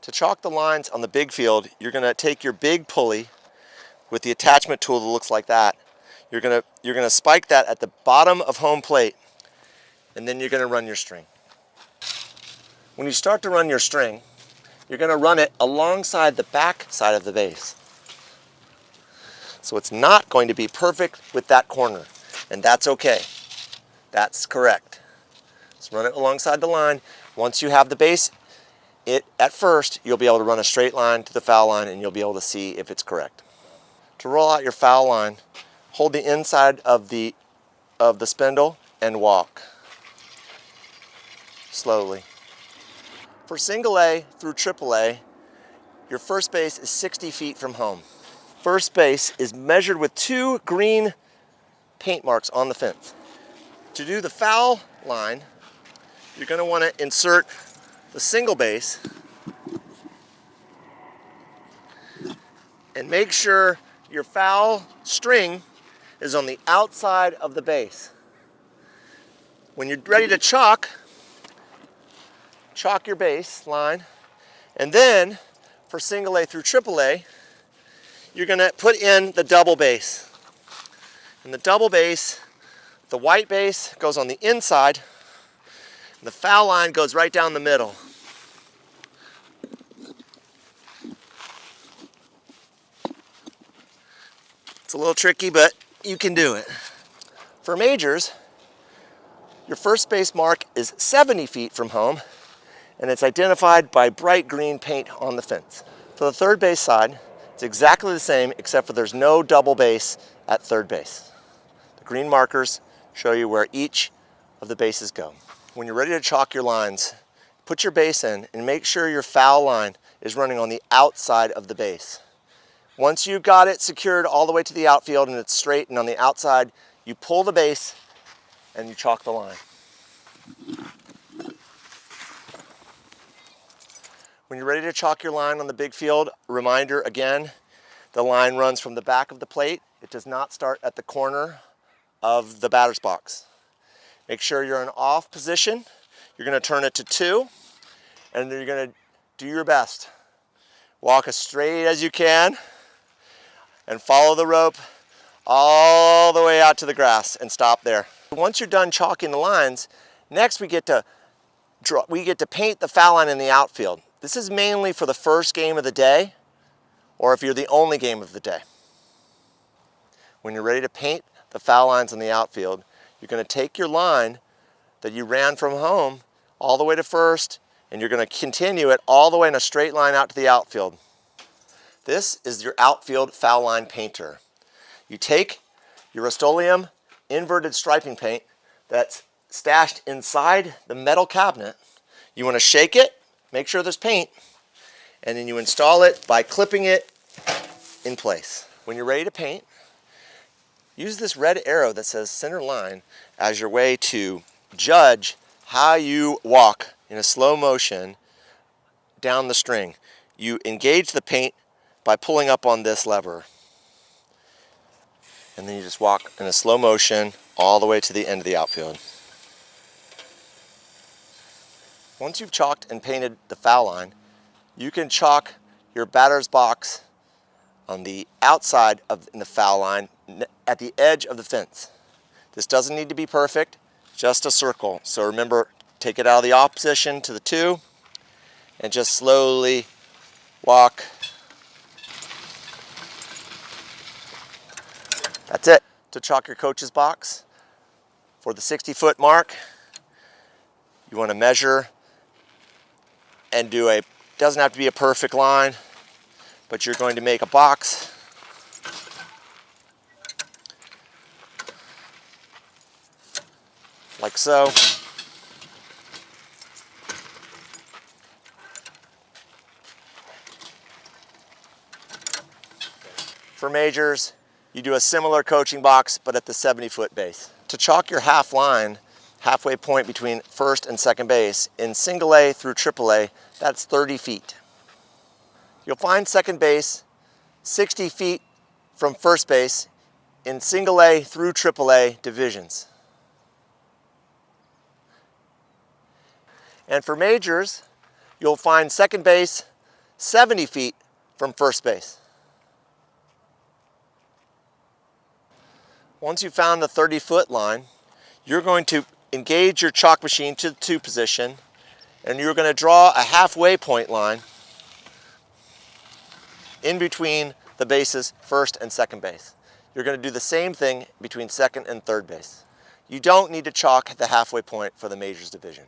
To chalk the lines on the big field, you're going to take your big pulley with the attachment tool that looks like that. You're going to spike that at the bottom of home plate, and then you're going to run your string. When you start to run your string, you're going to run it alongside the back side of the base. So it's not going to be perfect with that corner, and that's okay. That's correct. So run it alongside the line. Once you have the base, at first, you'll be able to run a straight line to the foul line, and you'll be able to see if it's correct. To roll out your foul line, hold the inside of the spindle and walk slowly. For single A through triple A, your first base is 60 feet from home. First base is measured with 2 green paint marks on the fence. To do the foul line, you're going to want to insert the single base and make sure your foul string is on the outside of the base. When you're ready to chalk your base line, and then for single A through triple A, you're going to put in the double base. And the double base, the white base goes on the inside, and the foul line goes right down the middle. It's a little tricky, but you can do it. For majors, your first base mark is 70 feet from home, and it's identified by bright green paint on the fence. For the third base side, it's exactly the same, except for there's no double base at third base. The green markers show you where each of the bases go. When you're ready to chalk your lines, put your base in and make sure your foul line is running on the outside of the base. Once you've got it secured all the way to the outfield and it's straight and on the outside, you pull the base and you chalk the line. When you're ready to chalk your line on the big field, reminder again, the line runs from the back of the plate. It does not start at the corner of the batter's box. Make sure you're in off position. You're going to turn it to 2, and then you're going to do your best. Walk as straight as you can and follow the rope all the way out to the grass and stop there. Once you're done chalking the lines, next we get to paint the foul line in the outfield. This is mainly for the first game of the day, or if you're the only game of the day. When you're ready to paint the foul lines in the outfield, you're going to take your line that you ran from home all the way to first, and you're going to continue it all the way in a straight line out to the outfield. This is your outfield foul line painter. You take your Rust-Oleum inverted striping paint that's stashed inside the metal cabinet. You want to shake it, make sure there's paint, and then you install it by clipping it in place. When you're ready to paint, use this red arrow that says center line as your way to judge how you walk in a slow motion down the string. You engage the paint by pulling up on this lever. And then you just walk in a slow motion all the way to the end of the outfield. Once you've chalked and painted the foul line, you can chalk your batter's box on the outside of the foul line at the edge of the fence. This doesn't need to be perfect, just a circle. So remember, take it out of the off position to the 2 and just slowly walk. That's it. To chalk your coach's box for the 60-foot mark, you want to measure and doesn't have to be a perfect line, but you're going to make a box like so. For majors, you do a similar coaching box, but at the 70-foot base. To chalk your half line, halfway point between first and second base, in single A through triple A, that's 30 feet. You'll find second base 60 feet from first base in single A through triple A divisions. And for majors, you'll find second base 70 feet from first base. Once you've found the 30-foot line, you're going to engage your chalk machine to the 2 position, and you're going to draw a halfway point line in between the bases, first and second base. You're going to do the same thing between second and third base. You don't need to chalk the halfway point for the majors division.